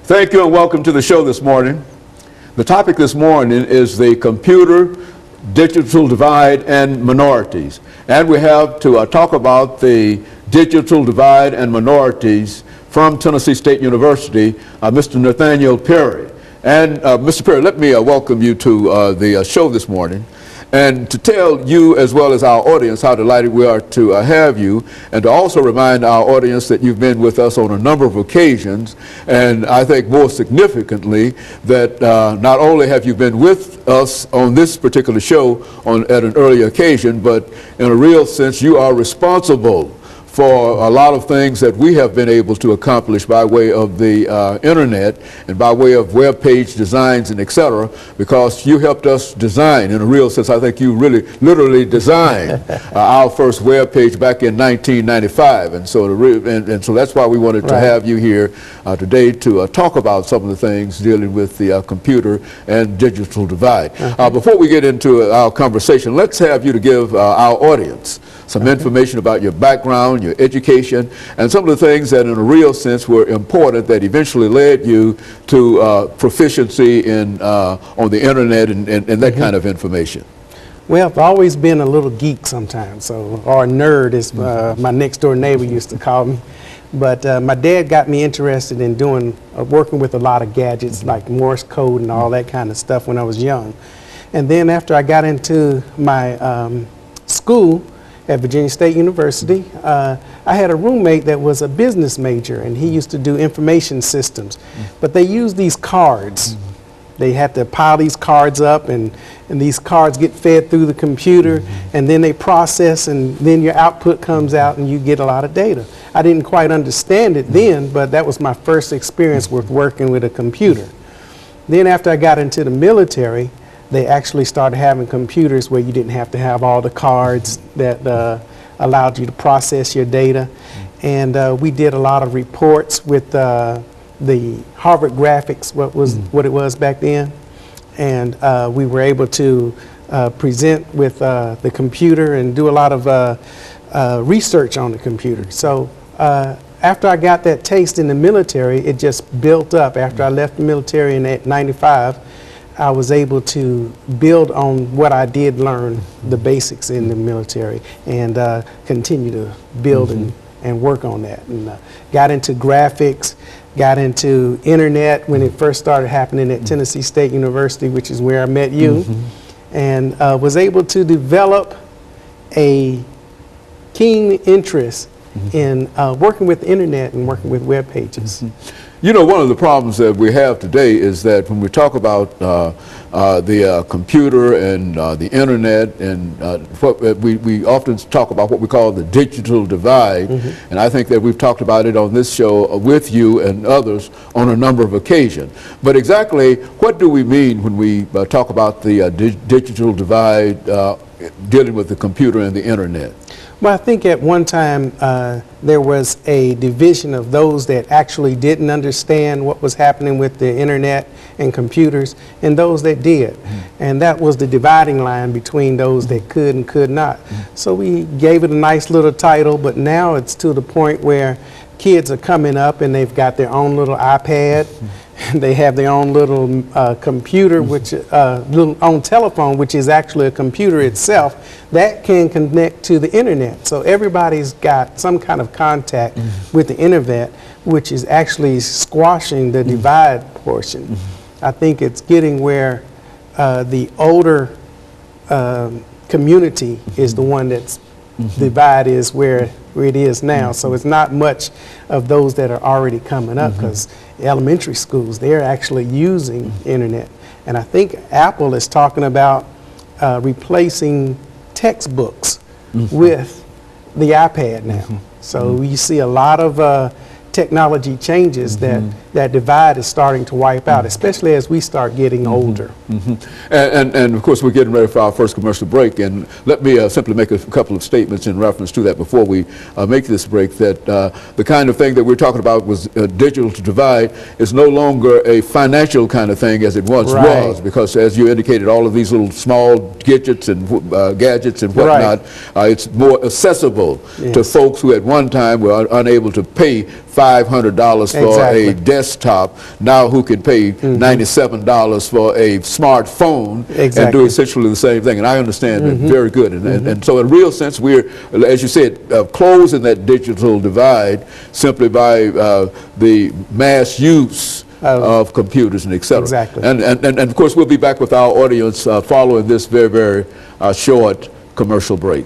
Thank you and welcome to the show this morning. The topic this morning is the computer, digital divide, and minorities. And we have to talk about the digital divide and minorities from Tennessee State University, Mr. Nathaniel Perry. And Mr. Perry, let me welcome you to the show this morning, and to tell you as well as our audience how delighted we are to have you, and to also remind our audience that you've been with us on a number of occasions, and I think more significantly that not only have you been with us on this particular show at an earlier occasion, but in a real sense you are responsible for a lot of things that we have been able to accomplish by way of the internet and by way of web page designs and etc., because you helped us design, in a real sense. I think you really literally designed our first web page back in 1995, and so so that's why we wanted to have you here today to talk about some of the things dealing with the computer and digital divide. Before we get into our conversation, let's have you to give our audience some information about your background, your education, and some of the things that in a real sense were important that eventually led you to proficiency in on the internet and that kind of information. Well, I've always been a little geek sometimes, or a nerd, as my next door neighbor used to call me. But my dad got me interested in working with a lot of gadgets like Morse code and all that kind of stuff when I was young. And then after I got into my school at Virginia State University, I had a roommate that was a business major, and he used to do information systems. But they used these cards. They had to pile these cards up, and these cards get fed through the computer, and then they process, and then your output comes out, and you get a lot of data. I didn't quite understand it then, but that was my first experience with working with a computer. Then after I got into the military, they actually started having computers where you didn't have to have all the cards that allowed you to process your data. And we did a lot of reports with the Harvard Graphics, what it was back then. And we were able to present with the computer and do a lot of research on the computer. So after I got that taste in the military, it just built up. After I left the military in '95, I was able to build on what I did learn, the basics in the military, and continue to build and work on that. And got into graphics, got into internet when it first started happening at Tennessee State University, which is where I met you, and was able to develop a keen interest in working with the internet and working with web pages. You know, one of the problems that we have today is that when we talk about the computer and the internet, and we often talk about what we call the digital divide, and I think that we've talked about it on this show with you and others on a number of occasions. But exactly what do we mean when we talk about the digital divide dealing with the computer and the internet? Well, I think at one time there was a division of those that actually didn't understand what was happening with the internet and computers, and those that did. And that was the dividing line between those that could and could not. So we gave it a nice little title, but now it's to the point where kids are coming up and they've got their own little iPad. They have their own little computer, which own telephone, which is actually a computer itself that can connect to the internet. So everybody's got some kind of contact with the internet, which is actually squashing the divide portion. I think it's getting where the older community is the one that's divide is where it is now. So it's not much of those that are already coming up, because elementary schools, they're actually using internet. And I think Apple is talking about replacing textbooks with the iPad now. So you see a lot of technology changes that divide is starting to wipe out, especially as we start getting older. And of course we're getting ready for our first commercial break, and let me simply make a couple of statements in reference to that before we make this break, that the kind of thing that we're talking about was digital divide is no longer a financial kind of thing as it once was, because as you indicated, all of these little small gadgets and whatnot, it's more accessible to folks who at one time were unable to pay $500 for a desktop, now who can pay $97 for a smartphone and do essentially the same thing. And I understand that very good. And so in a real sense, we're, as you said, closing that digital divide simply by the mass use of computers and et cetera. Exactly. And of course, we'll be back with our audience following this very, very short commercial break.